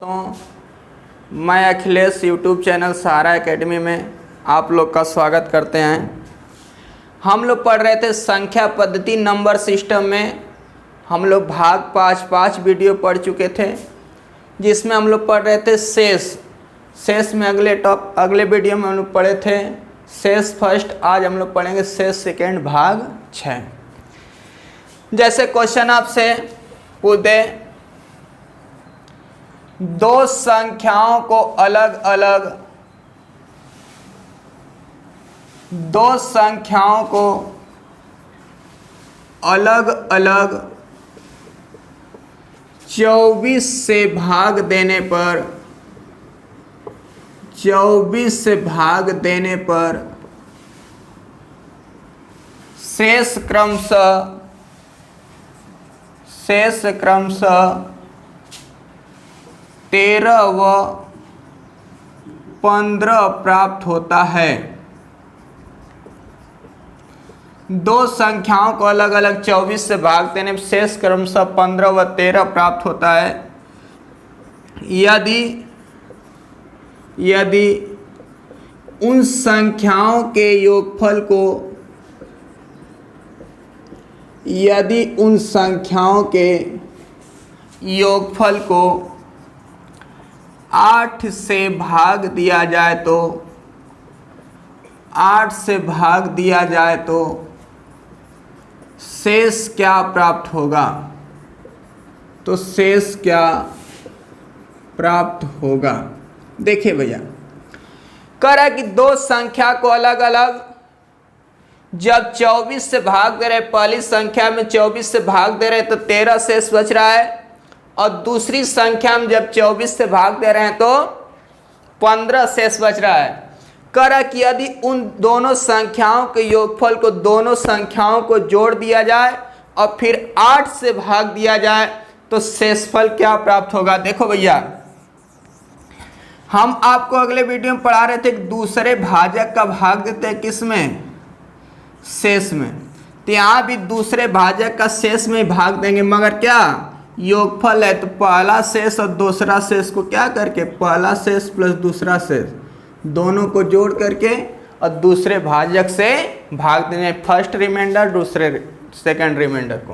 तो मैं Akhilesh YouTube channel सहारा academy में आप लोग का स्वागत करते हैं। हम लोग पढ़ रहे थे संख्या पद्धति नंबर सिस्टम में। हम लोग भाग पाँच वीडियो पढ़ चुके थे, जिसमें हम लोग पढ़ रहे थे शेष में अगले वीडियो में हम लोग पढ़े थे शेष फर्स्ट। आज हम लोग पढ़ेंगे शेष सेकेंड भाग 6। जैसे क्वेश्चन आपसे पूछ दे, दो संख्याओं को अलग अलग 24 से भाग देने पर शेष क्रमशः 13 व 15 प्राप्त होता है। दो संख्याओं को अलग अलग 24 से भाग देने पर शेष क्रमशः 15 व 13 प्राप्त होता है। यदि उन संख्याओं के योगफल को 8 से भाग दिया जाए तो शेष क्या प्राप्त होगा? देखिए भैया, कह रहा है कि दो संख्या को अलग अलग जब 24 से भाग दे रहे, पहली संख्या में 24 से भाग दे रहे तो 13 शेष बच रहा है, और दूसरी संख्या में जब 24 से भाग दे रहे हैं तो 15 शेष बच रहा है। कह रहा कि यदि उन दोनों संख्याओं के योगफल को दोनों संख्याओं को जोड़ दिया जाए और फिर 8 से भाग दिया जाए तो शेषफल क्या प्राप्त होगा? देखो भैया, हम आपको अगले वीडियो में पढ़ा रहे थे कि दूसरे भाजक का भाग देते हैं किसमें? शेष में। तो यहाँ भी दूसरे भाजक का शेष में भाग देंगे, मगर क्या योगफल है तो पहला शेष और दूसरा शेष को क्या करके, पहला शेष प्लस दूसरा शेष दोनों को जोड़ करके और दूसरे भाजक से भाग देंगे, फर्स्ट रिमाइंडर दूसरे सेकंड रिमाइंडर को।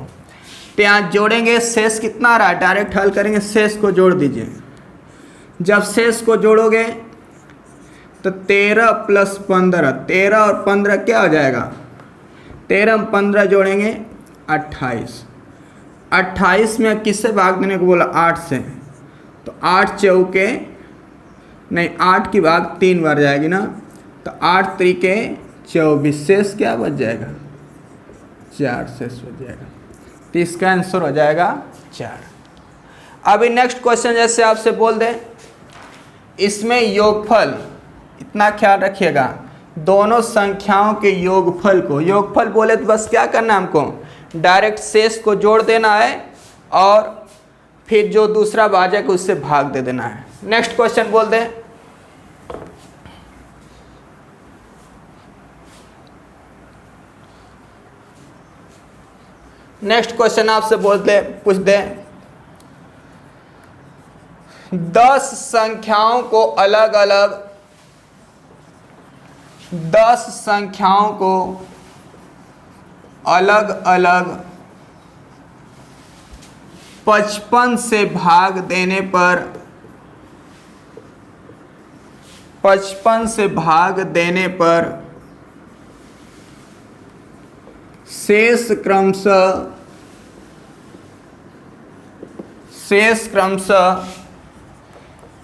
तो यहाँ जोड़ेंगे, शेष कितना आ रहा है डायरेक्ट हल करेंगे, शेष को जोड़ दीजिए। जब शेष को जोड़ोगे तो 13 प्लस 15, 13 और 15 क्या हो जाएगा? 13 में 15 जोड़ेंगे 28। 28 में किससे भाग देने को बोला? 8 से। तो 8 चौके नहीं, 8 की भाग 3 बार जाएगी ना, तो 8 त्रिके 24, शेष क्या बच जाएगा? 4 शेष बच जाएगा। तो इसका आंसर हो जाएगा 4। अभी नेक्स्ट क्वेश्चन जैसे आपसे बोल दे, इसमें योगफल, इतना ख्याल रखिएगा, दोनों संख्याओं के योगफल को, योगफल बोले तो बस क्या करना है हमको, डायरेक्ट शेष को जोड़ देना है और फिर जो दूसरा भाजक उससे भाग दे देना है। नेक्स्ट क्वेश्चन बोल दे, नेक्स्ट क्वेश्चन आपसे पूछ दे, 10 संख्याओं को अलग अलग 55 से भाग देने पर शेष क्रमशः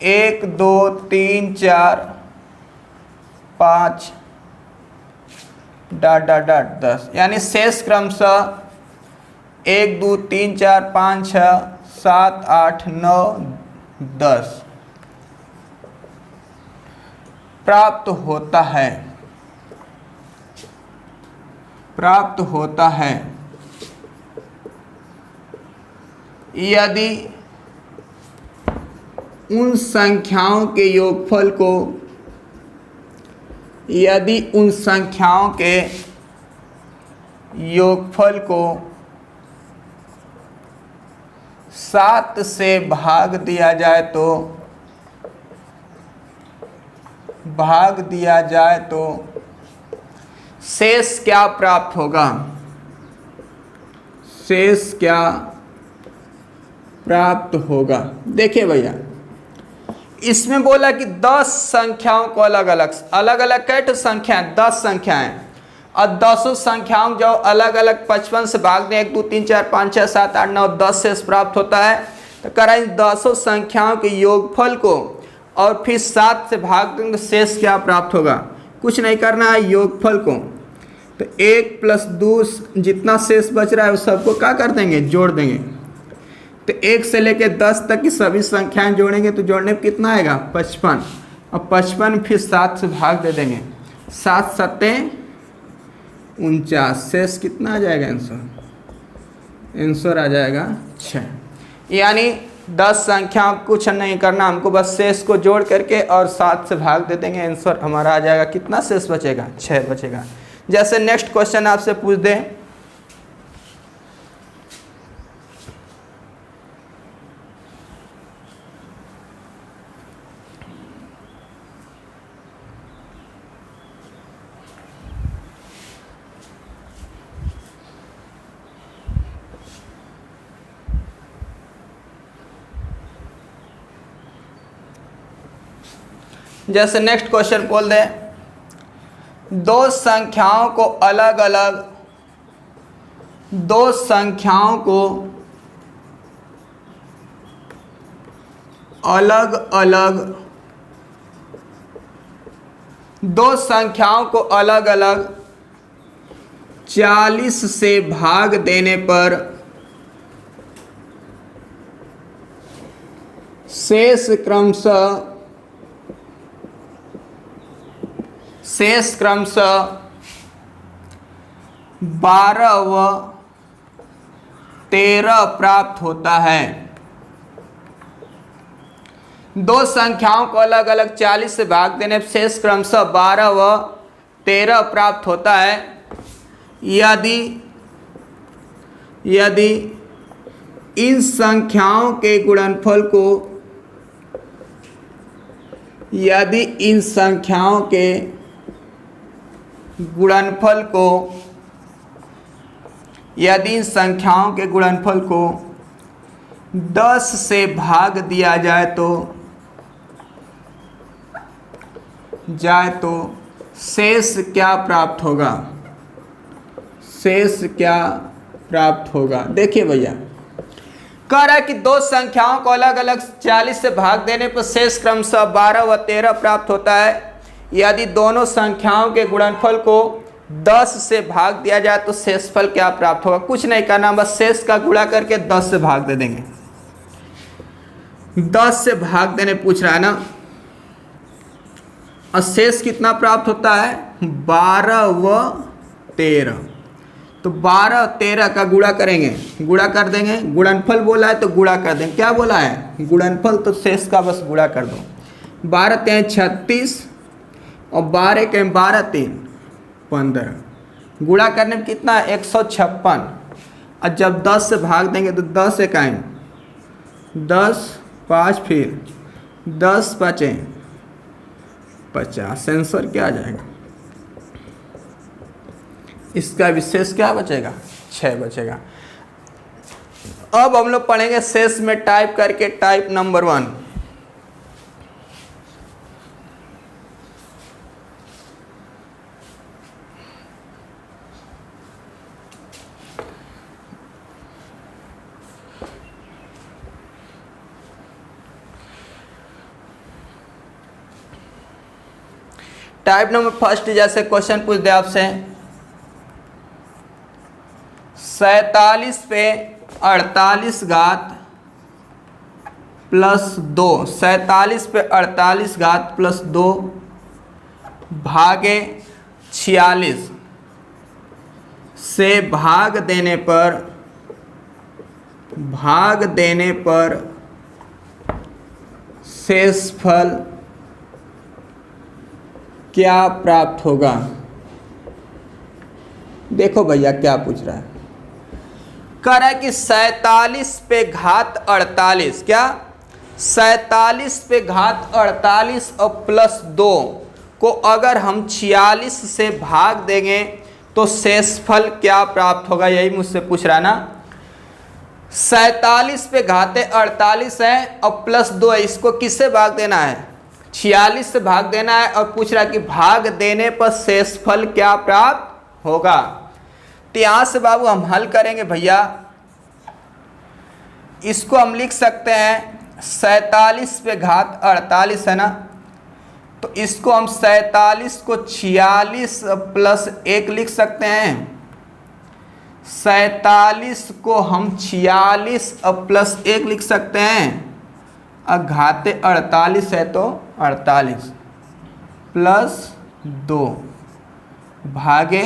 1 2 3 4 5 ... 10, यानी शेष क्रमशः 1 2 3 4 5 6 7 8 9 10 प्राप्त होता है। यदि उन संख्याओं के योगफल को योगफल को 7 से भाग दिया जाए तो शेष क्या प्राप्त होगा? शेष क्या प्राप्त होगा? देखिए भैया, इसमें बोला कि 10 संख्याओं को अलग अलग कैट संख्याएं 10 संख्याएं, और 10 संख्याओं जो अलग अलग 55 से भाग दें 1 2 3 4 5 6 7 8 9 10 शेष प्राप्त होता है। तो कह रहा है 10 संख्याओं के योगफल को और फिर 7 से भाग देंगे तो शेष क्या प्राप्त होगा? कुछ नहीं करना है, योगफल को तो 1 + 2 जितना शेष बच रहा है उस सबको क्या कर देंगे? जोड़ देंगे। तो 1 से लेकर 10 तक की सभी संख्याएं जोड़ेंगे तो जोड़ने में कितना आएगा? 55। और 55 फिर 7 से भाग दे देंगे, 7 7 49, शेष कितना आ जाएगा? आंसर आ जाएगा 6। यानी 10 संख्या कुछ नहीं करना, हमको बस शेष को जोड़ करके और 7 से भाग दे देंगे, आंसर हमारा आ जाएगा। कितना शेष बचेगा? 6 बचेगा। जैसे नेक्स्ट क्वेश्चन आपसे पूछ दे, जैसे नेक्स्ट क्वेश्चन बोल दे, 2 संख्याओं को अलग अलग 40 से भाग देने पर शेष क्रमशः 12 व 13 प्राप्त होता है। 2 संख्याओं को अलग अलग 40 से भाग देने पर शेष क्रमशः 12 व 13 प्राप्त होता है। यदि इन संख्याओं के गुणनफल को यदि इन संख्याओं के गुणनफल को 10 से भाग दिया जाए तो शेष क्या प्राप्त होगा? देखिए भैया, कह रहा है कि 2 संख्याओं को अलग अलग 40 से भाग देने पर शेष क्रमशः 12 व 13 प्राप्त होता है। यदि दोनों संख्याओं के गुणनफल को 10 से भाग दिया जाए तो शेषफल क्या प्राप्त होगा? कुछ नहीं करना, बस शेष का गुणा करके 10 से भाग दे देंगे। 10 से भाग देने पूछ रहा है ना, और शेष कितना प्राप्त होता है? 12 व 13। तो 12 13 का गुणा करेंगे, गुणा कर देंगे। गुणनफल बोला है तो गुणा कर देंगे। क्या बोला है? गुणनफल, तो शेष का बस गुणा कर दो। 12 3 36 और 12 के 12 3 15। गुणा करने में कितना? 156। और जब 10 से भाग देंगे तो 10 एक आएंगे, 10 5 फिर 10 5 50। आंसर क्या आ जाएगा? इसका विशेष क्या बचेगा? 6 बचेगा। अब हम लोग पढ़ेंगे शेष में टाइप करके type number 1। Type number first, जैसे क्वेश्चन पूछ दे आपसे, 47 पे 48 घात प्लस 2, 47 पे 48 घात प्लस 2 भागे 46 से भाग देने पर शेषफल क्या प्राप्त होगा? देखो भैया क्या पूछ रहा है। कह रहा है कि 47 पे घात 48, क्या 47 पे घात 48 और प्लस 2 को अगर हम 46 से भाग देंगे तो शेषफल क्या प्राप्त होगा, यही मुझसे पूछ रहा है ना। 47 पे घाते 48 है और प्लस 2 है, इसको किससे भाग देना है, 46 से भाग देना है, और पूछ रहा है कि भाग देने पर शेषफल क्या प्राप्त होगा। तो यहां से बाबू हम हल करेंगे भैया, इसको हम लिख सकते हैं 47 पे घात 48 है ना, तो इसको हम 47 को 46 प्लस 1 लिख सकते हैं। 47 को हम 46 प्लस 1 लिख सकते हैं, और घाते 48 है तो 48 प्लस 2 भागे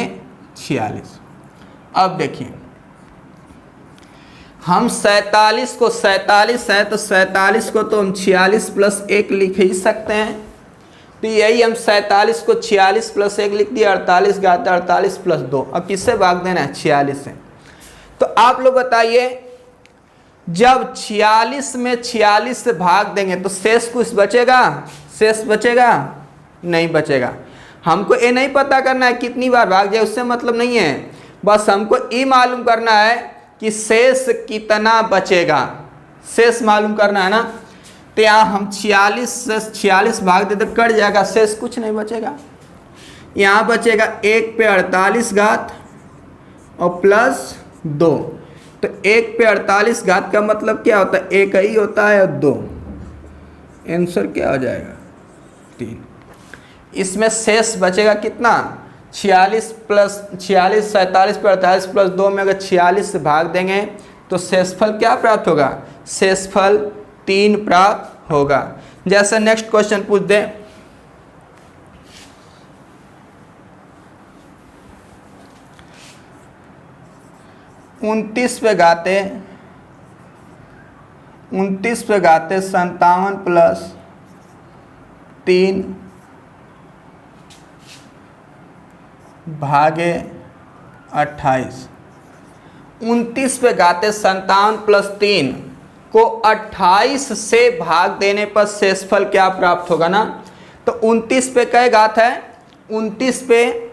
46। अब देखिए हम 47 को 47 है तो 47 को तो हम 46 प्लस 1 लिख ही सकते हैं, तो यही हम 47 को 46 प्लस 1 लिख दिया, 48 घात 48 प्लस 2। अब किससे भाग देना है, 46 से। तो आप लोग बताइए, जब 46 में 46 से भाग देंगे तो शेष कुछ बचेगा, शेष बचेगा नहीं बचेगा। हमको ये नहीं पता करना है कितनी बार भाग जाए, उससे मतलब नहीं है, बस हमको ये मालूम करना है कि शेष कितना बचेगा, शेष मालूम करना है ना। तो यहाँ हम 46 से 46 भाग देते कट जाएगा, शेष कुछ नहीं बचेगा। यहाँ बचेगा 1 पे 48 घात और प्लस 2, तो 1 पे 48 घात का मतलब क्या होता है, 1 ही होता है और 2, आंसर क्या हो जाएगा 3। इसमें शेष बचेगा कितना, 46 प्लस 46, 47 पे 48 प्लस 2 में अगर 46 से भाग देंगे तो शेषफल क्या प्राप्त होगा, शेषफल 3 प्राप्त होगा। जैसे नेक्स्ट क्वेश्चन पूछ दे, उनतीस पे घाते 57 प्लस 3 भागे 28। 29 पे घाते 57 प्लस 3 को 28 से भाग देने पर शेषफल क्या प्राप्त होगा ना। तो 29 पे कई घात है, 29 पे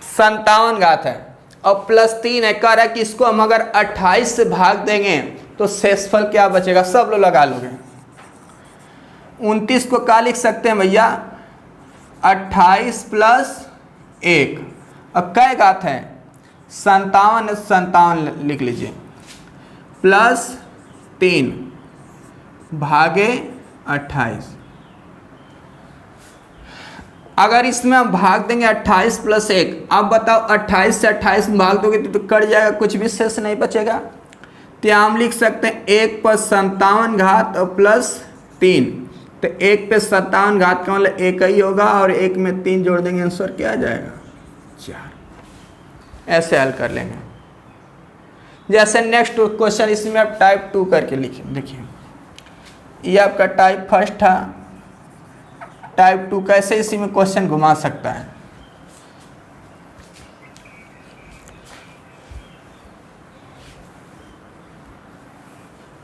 57 घात है और प्लस 3 है। कह रहा है कि इसको हम अगर 28 से भाग देंगे तो शेषफल क्या बचेगा, सब लोग लगा लोगे। 29 को क्या लिख सकते हैं भैया, 28 प्लस 1, अब कै घात है 57, 57 लिख लीजिए, प्लस 3 भागे 28। अगर इसमें हम भाग देंगे 28 प्लस 1, अब बताओ 28 से 28 में भाग दोगे तो कट जाएगा, कुछ भी शेष नहीं बचेगा। तो हम लिख सकते हैं 1 पर 57 घात और प्लस 3, तो 1 पे 57 घात का मतलब 1 ही होगा और 1 में 3 जोड़ देंगे, आंसर क्या आ जाएगा 4। ऐसे हल कर लेंगे। जैसे नेक्स्ट क्वेश्चन, इसमें आप टाइप 2 करके लिखिए। देखिए ये आपका टाइप फर्स्ट था, टाइप 2 कैसे इसी में क्वेश्चन घुमा सकता है।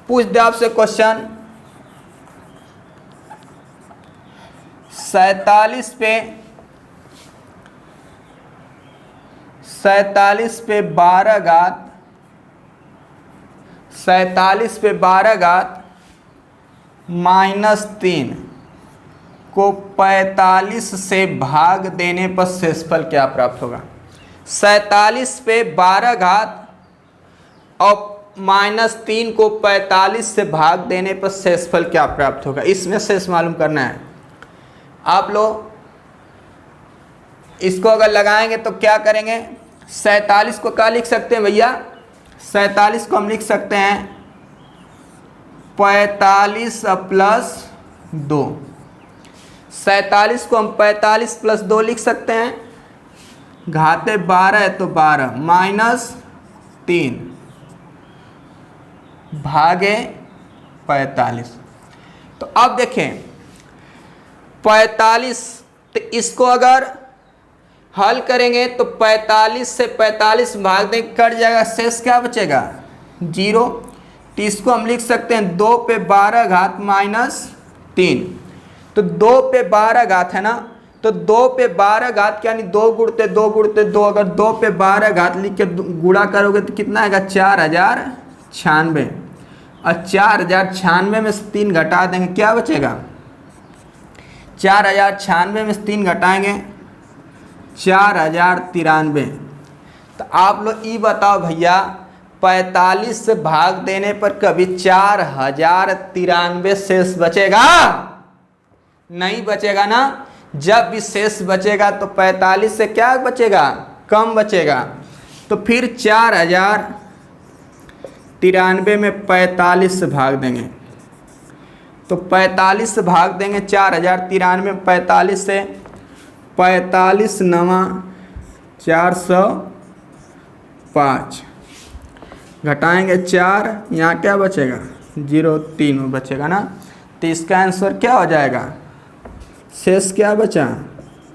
पूछ दे आपसे क्वेश्चन 47 पे 12 घात, 47 पे 12 घात -3 को 45 से भाग देने पर शेषफल क्या प्राप्त होगा। 47 पे 12 घात और -3 को 45 से भाग देने पर शेषफल क्या प्राप्त होगा, इसमें शेष मालूम करना है। आप लोग इसको अगर लगाएंगे तो क्या करेंगे, 47 को क्या लिख सकते हैं भैया, 47 को हम लिख सकते हैं 45 प्लस 2। 47 को हम 45 प्लस 2 लिख सकते हैं, घाते 12 है तो 12 -3 भागे 45। तो अब देखें 45, तो इसको अगर हल करेंगे तो 45 से 45 भाग दें कट जाएगा, शेष क्या बचेगा 0। तो इसको हम लिख सकते हैं 2 पे 12 घात -3। तो 2 पे 12 घात है ना, तो 2 पे 12 घात यानी 2 गुणते 2 गुणते 2, अगर 2 पे 12 घात लिख के गुणा करोगे तो कितना आएगा 4096। और 4096 में से 3 घटा देंगे, क्या बचेगा 4096 में से 3 घटाएंगे 4093। तो आप लोग ये बताओ भैया 45 से भाग देने पर कभी 4093 शेष बचेगा? नहीं बचेगा ना। जब भी शेष बचेगा तो 45 से क्या बचेगा, कम बचेगा। तो फिर 4093 में 45 से भाग देंगे, तो 45 से भाग देंगे 4093 में 45 से, 45 9 405 घटाएंगे 4, यहाँ क्या बचेगा 03 बचेगा ना। तो इसका आंसर क्या हो जाएगा, शेष क्या बचा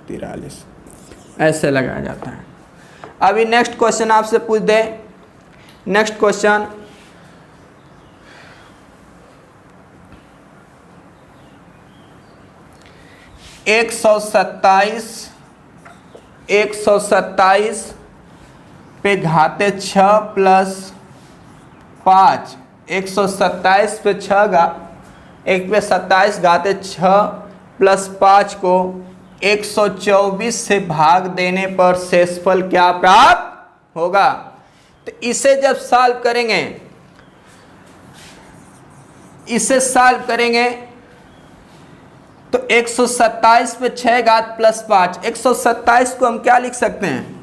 43। ऐसे लगाया जाता है। अभी नेक्स्ट क्वेश्चन आपसे पूछ दे। नेक्स्ट क्वेश्चन, एक सौ सत्ताईस पे घाते 6 प्लस 5, 127 पे 6 1 पे 27 घाते 6 प्लस 5 को 124 से भाग देने पर शेषफल क्या प्राप्त होगा। तो इसे जब सॉल्व करेंगे, इसे सॉल्व करेंगे तो 127 पे 6 घात प्लस 5, 127 को हम क्या लिख सकते हैं,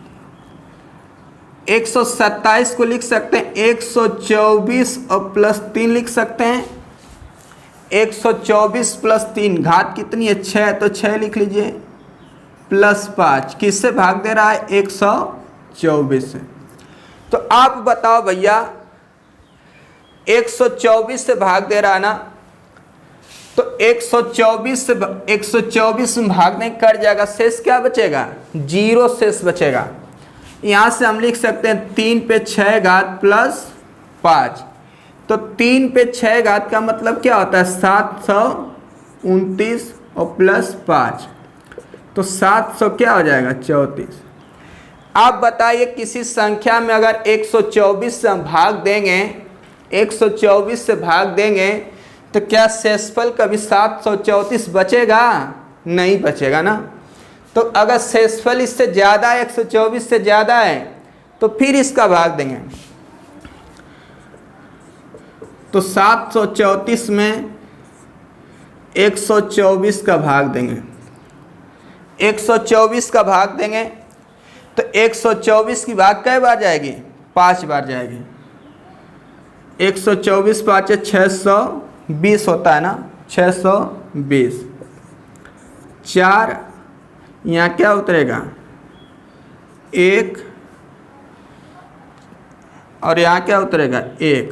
127 को लिख सकते हैं 124 और प्लस 3 लिख सकते हैं। 124 प्लस 3 घात कितनी है 6, तो 6 लिख लीजिए, प्लस 5 किससे भाग दे रहा है 124 से। तो आप बताओ भैया 124 से भाग दे रहा है ना, तो 124 में भागने कर जाएगा, शेष क्या बचेगा 0 शेष बचेगा। यहाँ से हम लिख सकते हैं 3 पे 6 घात प्लस 5, तो 3 पे 6 घात का मतलब क्या होता है 729 और प्लस 5, तो 700 क्या हो जाएगा 34। आप बताइए किसी संख्या में अगर 124 से हम भाग देंगे, 124 से भाग देंगे तो क्या शेषफल कभी 734 बचेगा? नहीं बचेगा ना। तो अगर शेषफल इससे ज़्यादा है, 124 से ज़्यादा है, तो फिर इसका भाग देंगे। तो 734 में 124 का भाग देंगे, 124 का भाग देंगे तो 124 की भाग कै बार जाएगी 5 बार जाएगी। 124 5 620 होता है ना, 620। 4 यहाँ क्या उतरेगा 1 और यहाँ क्या उतरेगा 1,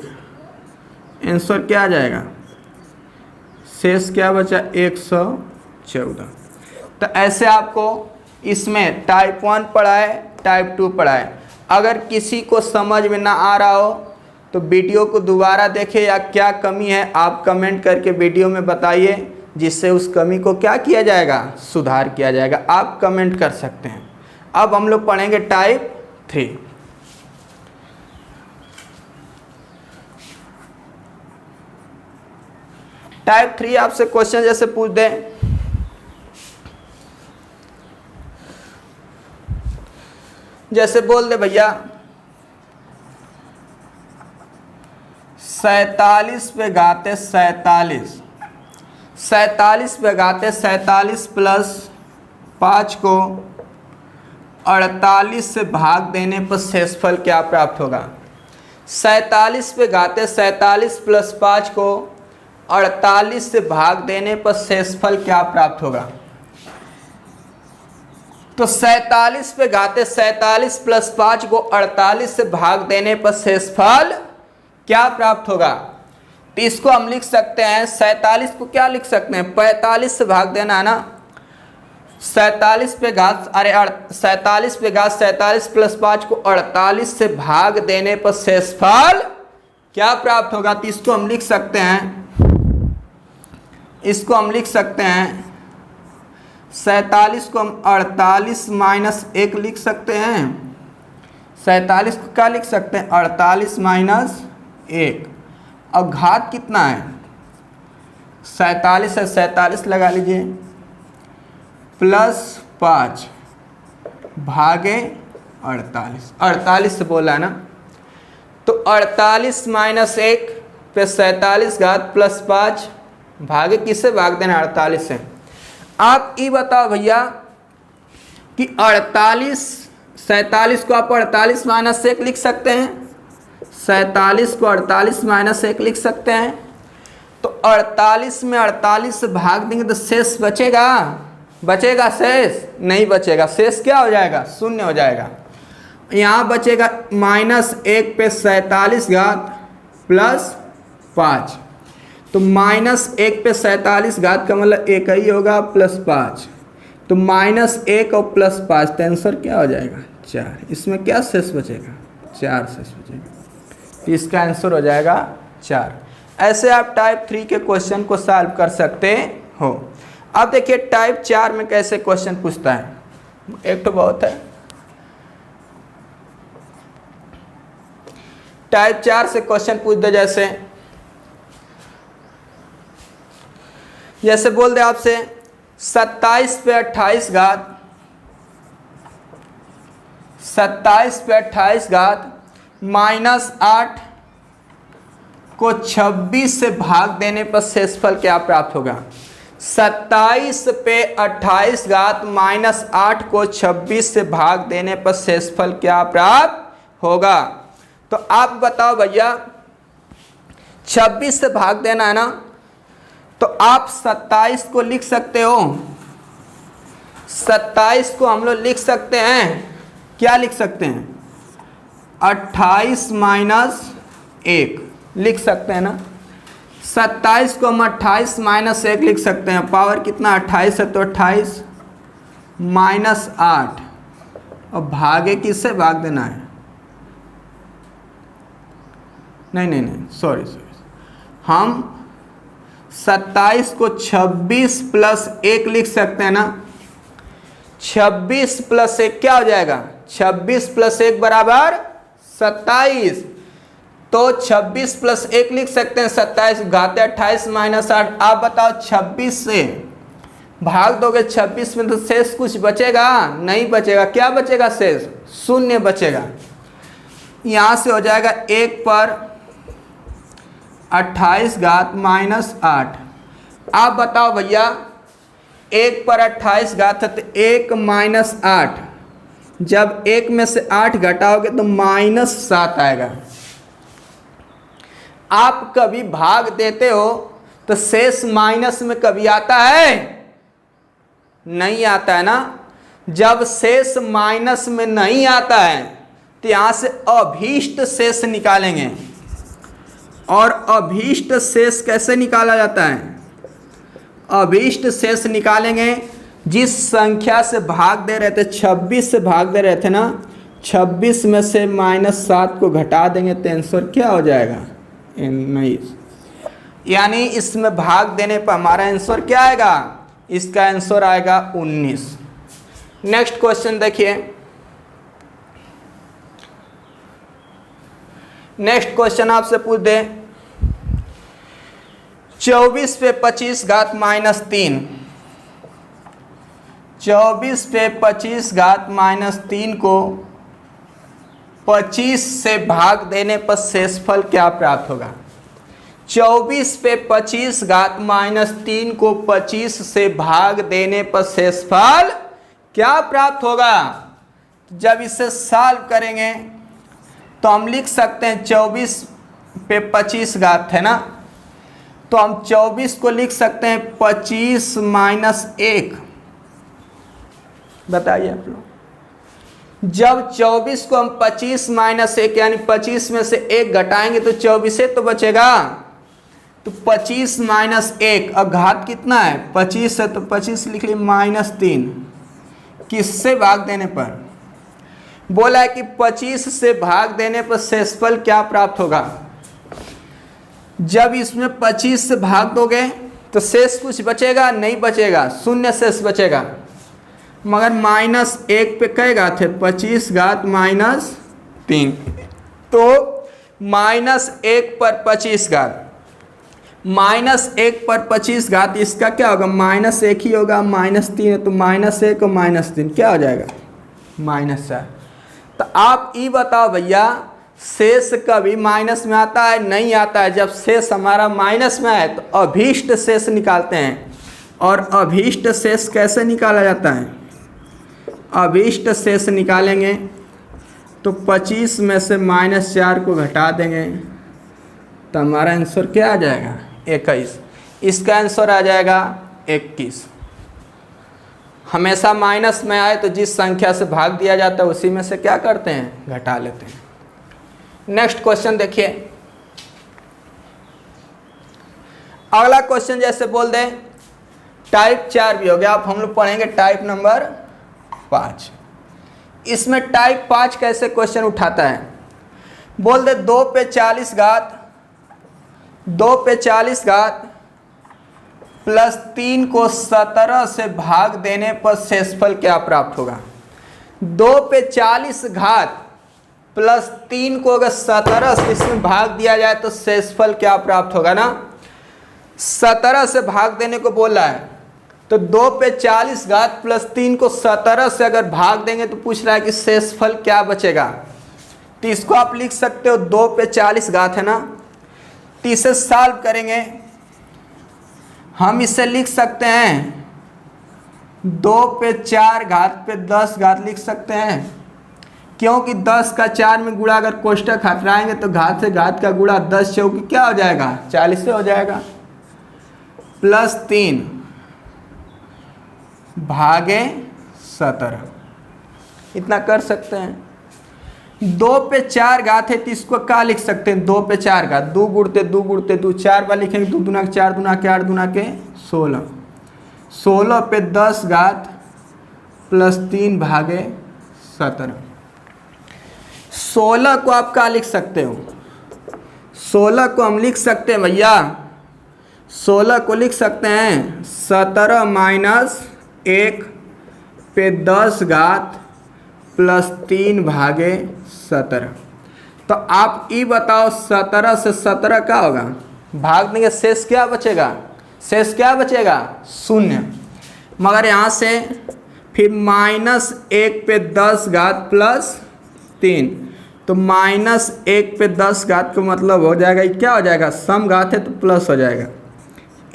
आंसर क्या आ जाएगा, शेष क्या बचा 114। तो ऐसे आपको इसमें टाइप 1 पढ़ाए, टाइप 2 पढ़ाए। अगर किसी को समझ में ना आ रहा हो तो वीडियो को दोबारा देखें, या क्या कमी है आप कमेंट करके वीडियो में बताइए, जिससे उस कमी को क्या किया जाएगा, सुधार किया जाएगा। आप कमेंट कर सकते हैं। अब हम लोग पढ़ेंगे टाइप 3। टाइप 3 आपसे क्वेश्चन जैसे पूछ दें, जैसे बोल दे भैया 47 पे घाते 47, 47 पे घाते 47 प्लस 5 को 48 से भाग देने पर शेषफल क्या प्राप्त होगा। 47 पे घाते 47 प्लस 5 को 48 से भाग देने पर शेषफल क्या प्राप्त होगा। तो 47 पे घाते 47 प्लस 5 को 48 से भाग देने पर शेषफल क्या प्राप्त होगा। तो इसको हम लिख सकते हैं, 47 को क्या लिख सकते हैं 45 से भाग देना है ना। 47 पे घात 47 पे घात 47 प्लस 5 को 48 से भाग देने पर शेषफल क्या प्राप्त होगा? तो इसको हम लिख सकते हैं, इसको हम लिख सकते हैं 47 को हम 48 माइनस 1 लिख सकते हैं। 47 को क्या लिख सकते हैं? 48 माइनस 1। और घात कितना है? 47 है, 47 लगा लीजिए, प्लस 5 भागे 48। 48 से बोला है ना, तो 48 माइनस 1 पे 47 घात प्लस 5 भागे किससे भाग देना? 48 से। आप ये बताओ भैया कि 47 को आप 48 माइनस 1 लिख सकते हैं, 47 को 48 माइनस 1 लिख सकते हैं। तो 48 में 48 से भाग देंगे तो शेष बचेगा? बचेगा शेष? नहीं बचेगा। शेष क्या हो जाएगा? शून्य हो जाएगा। यहाँ बचेगा -1 पे 47 घात प्लस 5। तो -1 पे 47 घात का मतलब 1 ही होगा, प्लस 5। तो -1 और प्लस 5, तो आंसर क्या हो जाएगा? 4। इसमें क्या शेष बचेगा? 4 शेष बचेगा। तो इसका आंसर हो जाएगा 4। ऐसे आप टाइप 3 के क्वेश्चन को सॉल्व कर सकते हो। अब देखिए टाइप 4 में कैसे क्वेश्चन पूछता है। एक तो बहुत है, टाइप 4 से क्वेश्चन पूछ दे, जैसे बोल दे आपसे 27 पे 28 घात, 27 पे 28 घात -8 को 26 से भाग देने पर शेषफल क्या प्राप्त होगा? 27 पे 28 घात -8 को 26 से भाग देने पर शेषफल क्या प्राप्त होगा? तो आप बताओ भैया, 26 से भाग देना है ना, तो आप 27 को लिख सकते हो, 27 को हम लोग लिख सकते हैं, क्या लिख सकते हैं? 28 माइनस 1 लिख सकते हैं ना। 27 को हम 28 माइनस 1 लिख सकते हैं। पावर कितना? 28 है, तो 28 माइनस 8 और भागे किससे भाग देना है? नहीं, सॉरी, हम 27 को 26 प्लस 1 लिख सकते हैं ना। 26 प्लस 1 क्या हो जाएगा? 26 प्लस 1 बराबर 27। तो 26 प्लस 1 लिख सकते हैं 27, घाते 28 माइनस 8। आप बताओ 26 से भाग दोगे 26 में तो शेष कुछ बचेगा? नहीं बचेगा। क्या बचेगा शेष? शून्य बचेगा। यहाँ से हो जाएगा 1 पर 28 घात माइनस 8। आप बताओ भैया 1 पर 28 घात है तो 1 माइनस 8, जब 1 में से 8 घटाओगे तो -7 आएगा। आप कभी भाग देते हो तो शेष माइनस में कभी आता है? नहीं आता है ना। जब शेष माइनस में नहीं आता है तो यहाँ से अभीष्ट शेष निकालेंगे। और अभीष्ट शेष कैसे निकाला जाता है? अभीष्ट शेष निकालेंगे जिस संख्या से भाग दे रहे थे, 26 से भाग दे रहे थे ना, 26 में से -7 को घटा देंगे तो आंसर क्या हो जाएगा? 19। यानी इसमें भाग देने पर हमारा आंसर क्या आएगा? इसका आंसर आएगा 19। नेक्स्ट क्वेश्चन देखिए। नेक्स्ट क्वेश्चन आपसे पूछ दे 24 पे 25 घात -3, 24 पे 25 घात -3 को 25 से भाग देने पर शेषफल क्या प्राप्त होगा? 24 पे 25 घात -3 को 25 से भाग देने पर शेषफल क्या प्राप्त होगा? जब इसे सॉल्व करेंगे तो हम लिख सकते हैं 24 पे 25 घात है ना, तो हम 24 को लिख सकते हैं 25 माइनस 1। बताइए आप लोग। जब 24 को हम 25 माइनस 1 यानी 25 में से 1 घटाएंगे तो 24 तो बचेगा। तो 25 माइनस 1, अब घात कितना है? 25 है तो 25 लिख ली -3। किससे भाग देने पर? बोला है कि 25 से भाग देने पर शेषफल क्या प्राप्त होगा? जब इसमें 25 से भाग दोगे तो शेष कुछ बचेगा? नहीं बचेगा, शून्य शेष बचेगा। मगर -1 पे कई घात है? 25 घात -3, तो -1 पर 25 घात, -1 पर 25 घात, इसका क्या होगा? -1 ही होगा, -3 है तो -1 और -3 क्या हो जाएगा? -4। तो आप ये बताओ भैया, शेष कभी माइनस में आता है? नहीं आता है। जब शेष हमारा माइनस में आए तो अभीष्ट शेष निकालते हैं। और अभीष्ट शेष कैसे निकाला जाता है? अभीष्ट शेष निकालेंगे तो 25 में से -4 को घटा देंगे तो हमारा आंसर क्या आ जाएगा? 21। इसका आंसर आ जाएगा 21। हमेशा माइनस में आए तो जिस संख्या से भाग दिया जाता है उसी में से क्या करते हैं? घटा लेते हैं। नेक्स्ट क्वेश्चन देखिए। अगला क्वेश्चन जैसे बोल दें टाइप 4 भी हो गया। आप हम लोग पढ़ेंगे टाइप नंबर 5। इसमें टाइप 5 कैसे क्वेश्चन उठाता है? बोल दे 2 पे 40 घात, 2 पे 40 घात प्लस 3 को 17 से भाग देने पर शेषफल क्या प्राप्त होगा? 2 पे 40 घात प्लस 3 को अगर 17 से इसमें भाग दिया जाए तो शेषफल क्या प्राप्त होगा ना? 17 से भाग देने को बोला है तो 2 पे 40 घात प्लस 3 को 17 से अगर भाग देंगे तो पूछ रहा है कि शेषफल क्या बचेगा। तो इसको आप लिख सकते हो 2 पे 40 घात है ना, तो इसे सॉल्व करेंगे। हम इसे लिख सकते हैं 2 पे 4 घात पे 10 घात लिख सकते हैं, क्योंकि 10 का 4 में गुणा अगर कोष्टक हटाएंगे तो घात से घात का गुणा 10 चौकी क्या हो जाएगा? 40 से हो जाएगा। प्लस 3 भागे 17, इतना कर सकते हैं। 2 पे 4 घात है तो इसको क्या लिख सकते हैं? 2 पे 4 घात, 2 गुणते 2 गुणते 2, 4 बार लिखेंगे, 2 दूना 4 दूना के 8 दूना के 16, 16 पे 10 घात प्लस 3 भागे 17। 16 को आप क्या लिख सकते हो? 16 को हम लिख सकते हैं भैया, 16 को लिख सकते हैं 17 माइनस 1 पे 10 घात प्लस 3 भागे 17। तो आप ये बताओ 17 से 17 क्या होगा? भाग देंगे, शेष क्या बचेगा? शेष क्या बचेगा? 0। मगर यहाँ से फिर -1 पे 10 घात प्लस 3, तो -1 पे 10 घात का मतलब हो जाएगा, ये क्या हो जाएगा? सम घात है तो प्लस हो जाएगा,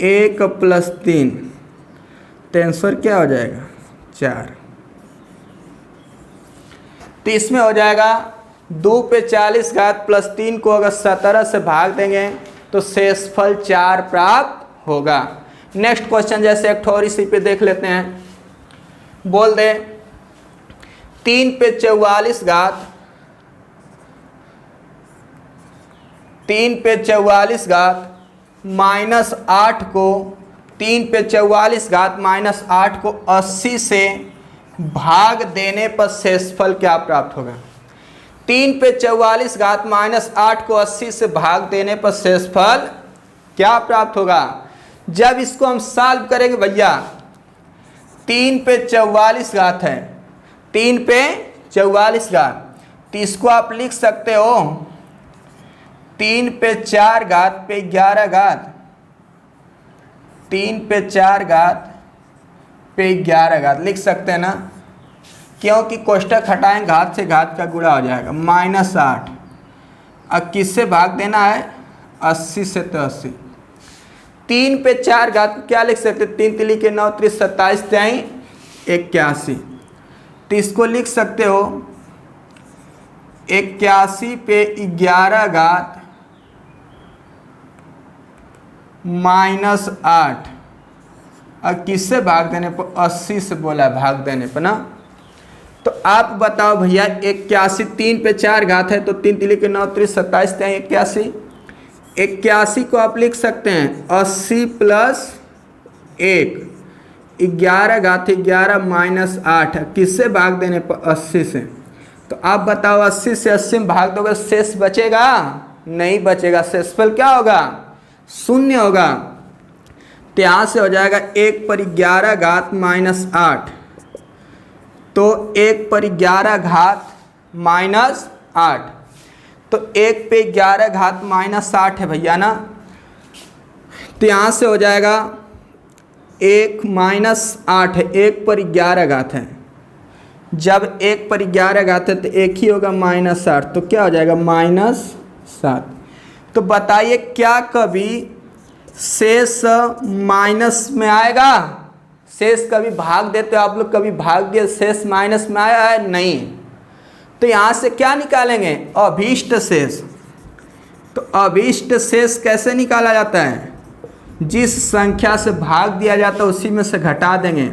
1 प्लस 3, तो आंसर क्या हो जाएगा? 4। तो इसमें हो जाएगा 2 पे 40 घात प्लस 3 को अगर 17 से भाग देंगे तो शेषफल 4 प्राप्त होगा। नेक्स्ट क्वेश्चन जैसे एक और इसी पे देख लेते हैं। बोल दे 3 पे 44 घात, 3 पे 44 घात -8 को, 3 पे 44 घात -8 को 80 से भाग देने पर शेषफल क्या प्राप्त होगा? 3 पे 44 घात -8 को 80 से भाग देने पर शेषफल क्या प्राप्त होगा? जब इसको हम सॉल्व करेंगे भैया, 3 पे 44 घात है, 3 पे 44 घात, तो इसको आप लिख सकते हो 3 पे 4 घात पे 11 घात, 3 पे 4 घात पे 11 घात लिख सकते हैं ना, क्योंकि कोष्टक हटाएं घात से घात का गुणा हो जाएगा। -8 अब किससे भाग देना है? 80 से, तो 80। 3 पे 4 घात क्या लिख सकते? 3 तिली के 9 3 27 त्याई 81, तो इसको लिख सकते हो 81 पे 11 घात -8, और किससे भाग देने पर? 80 से बोला है भाग देने पर ना। तो आप बताओ भैया 81, 3 पे 4 घात है तो 3 तिली के 9 3 27 त्याई 81, 81 को आप लिख सकते हैं 80 प्लस 1, 11 घात 11 -8, किससे भाग देने पर? 80 से। तो आप बताओ 80 से 80 में भाग दोगे शेष बचेगा? नहीं बचेगा। शेषफल क्या होगा? शून्य होगा। तो यहाँ से हो जाएगा 1 पर 11 घात माइनस 8, तो 1 पर 11 घात माइनस 8, तो 1 पे 11 घात माइनस 8 है भैया ना। तो यहाँ से हो जाएगा 1 माइनस 8 है, 1 पर 11 घात है, जब 1 पर 11 घात है तो 1 ही होगा माइनस 8, तो क्या हो जाएगा -7। तो बताइए क्या कभी शेष माइनस में आएगा? शेष कभी भाग देते हो आप लोग, कभी भाग दिया शेष माइनस में आया है? नहीं। तो यहाँ से क्या निकालेंगे? अभीष्ट शेष। तो अभीष्ट शेष कैसे निकाला जाता है? जिस संख्या से भाग दिया जाता है उसी में से घटा देंगे।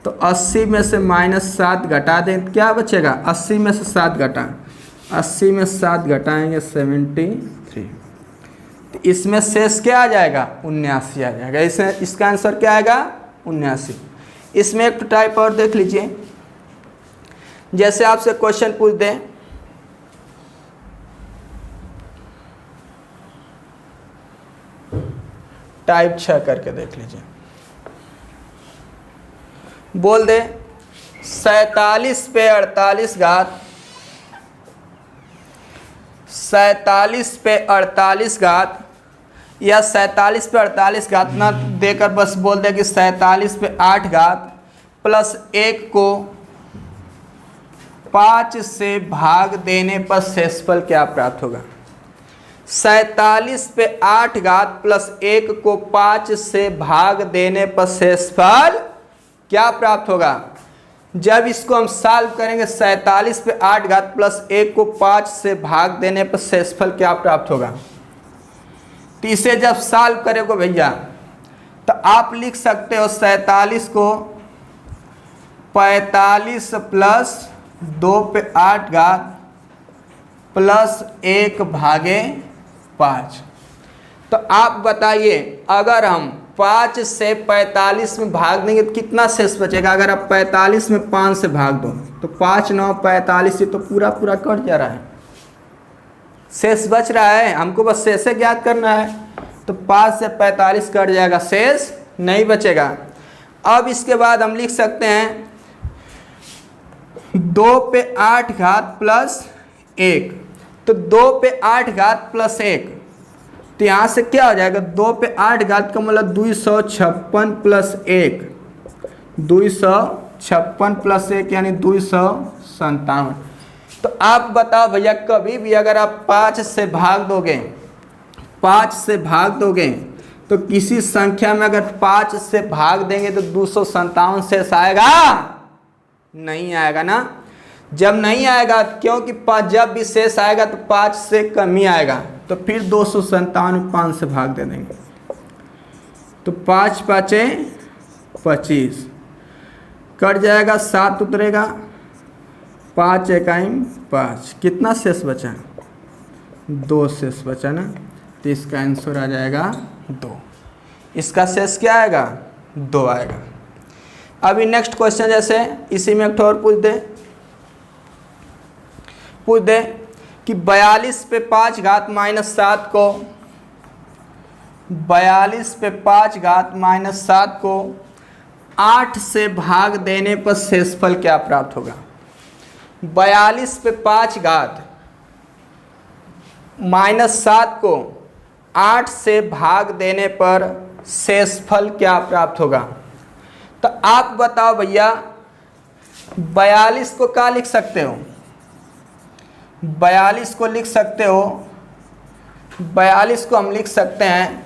तो 80 में से -7 घटा दें, क्या बचेगा? 80 में से 7 घटा, 80 में 7 घटाएंगे 73। तो इसमें शेष क्या आ जाएगा? 79 आ जाएगा। इसका आंसर क्या आएगा? 79। इसमें एक टाइप और देख लीजिए, जैसे आपसे क्वेश्चन पूछ दें, टाइप 6 करके देख लीजिए, बोल दे 47 पे 48 घात, 47 पे 48 घात, या 47 पे 48 घात ना देकर बस बोल दे कि 47 पे 8 घात प्लस 1 को 5 से भाग देने पर शेषफल क्या प्राप्त होगा? 47 पे 8 घात प्लस 1 को 5 से भाग देने पर शेषफल क्या प्राप्त होगा? जब इसको हम सॉल्व करेंगे 47 पे 8 घात प्लस 1 को 5 से भाग देने पर शेषफल क्या प्राप्त होगा? तो इसे जब सॉल्व करेंगे भैया तो आप लिख सकते हो 47 को 45 प्लस 2 पे 8 घात प्लस 1 भागे 5। तो आप बताइए अगर हम 5 से 45 में भाग देंगे तो कितना शेष बचेगा? अगर आप 45 में 5 से भाग दो तो 5 9 45, ये तो पूरा पूरा कट जा रहा है, शेष बच रहा है। हमको बस शेष ज्ञात करना है। तो 5 से 45 कट जाएगा, शेष नहीं बचेगा। अब इसके बाद हम लिख सकते हैं 2 पे 8 घात प्लस 1, तो 2 पे 8 घात प्लस 1, तो यहाँ से क्या हो जाएगा? 2 पे 8 घात का मतलब 256 प्लस 1, 256 प्लस 1 यानी 257। तो आप बताओ भैया, कभी भी अगर आप 5 से भाग दोगे, 5 से भाग दोगे तो किसी संख्या में अगर 5 से भाग देंगे तो 257 शेष आएगा? नहीं आएगा ना। जब नहीं आएगा, क्योंकि जब भी शेष आएगा तो 5 से कम ही आएगा, तो फिर 257 5 से भाग दे देंगे। तो 5 5 25 कट जाएगा, 7 उतरेगा, 5 1 5, कितना शेष बचा? 2 शेष बचा ना। तो इसका आंसर आ जाएगा 2। इसका शेष क्या आएगा? 2 आएगा। अभी नेक्स्ट क्वेश्चन, जैसे इसी में एक और पूछ दे कि 42 पे 5 घात माइनस 7 को 42 पे 5 घात माइनस 7 को 8 से भाग देने पर शेषफल क्या प्राप्त होगा? 42 पे 5 घात माइनस 7 को 8 से भाग देने पर शेषफल क्या प्राप्त होगा? तो आप बताओ भैया, 42 को क्या लिख सकते हो? 42 को लिख सकते हो, 42 को हम लिख सकते हैं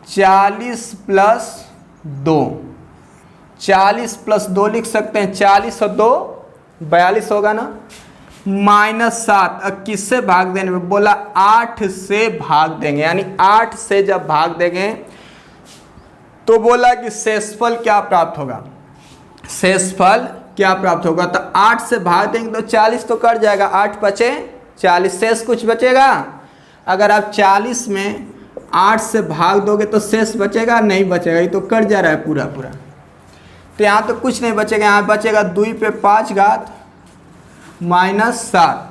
40 प्लस 2, 40 प्लस 2 लिख सकते हैं, 40 और 2 42 होगा ना। -7, अब किससे भाग देने में? बोला 8 से भाग देंगे, यानी 8 से जब भाग देंगे तो बोला कि शेषफल क्या प्राप्त होगा? शेषफल क्या प्राप्त होगा? तो 8 से भाग देंगे तो 40 तो कट जाएगा, 8 बचे 40, शेष कुछ बचेगा? अगर आप 40 में 8 से भाग दोगे तो शेष बचेगा? नहीं बचेगा, ये तो कट जा रहा है पूरा पूरा। तो यहाँ तो कुछ नहीं बचेगा, यहाँ बचेगा 2 पे 5 घात माइनस 7।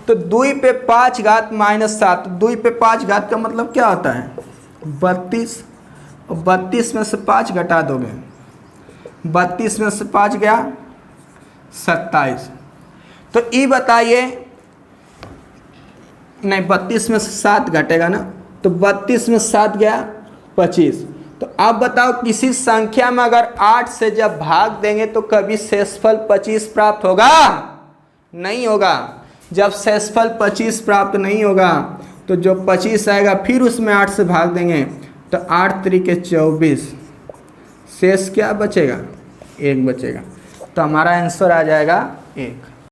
तो 2 पे 5 घात -7, 2 पे 5 घात का मतलब क्या होता है 32, और 32 में से 5 घटा दोगे, 32 में से 5 गया 27। तो ये बताइए, नहीं 32 में से 7 घटेगा ना, तो 32 में 7 गया 25। तो अब बताओ किसी संख्या में अगर 8 से जब भाग देंगे तो कभी शेषफल 25 प्राप्त होगा? नहीं होगा। जब शेषफल 25 प्राप्त नहीं होगा तो जो 25 आएगा फिर उसमें 8 से भाग देंगे तो 8 त्रिके 24, शेष क्या बचेगा 1 बचेगा। तो हमारा आंसर आ जाएगा 1।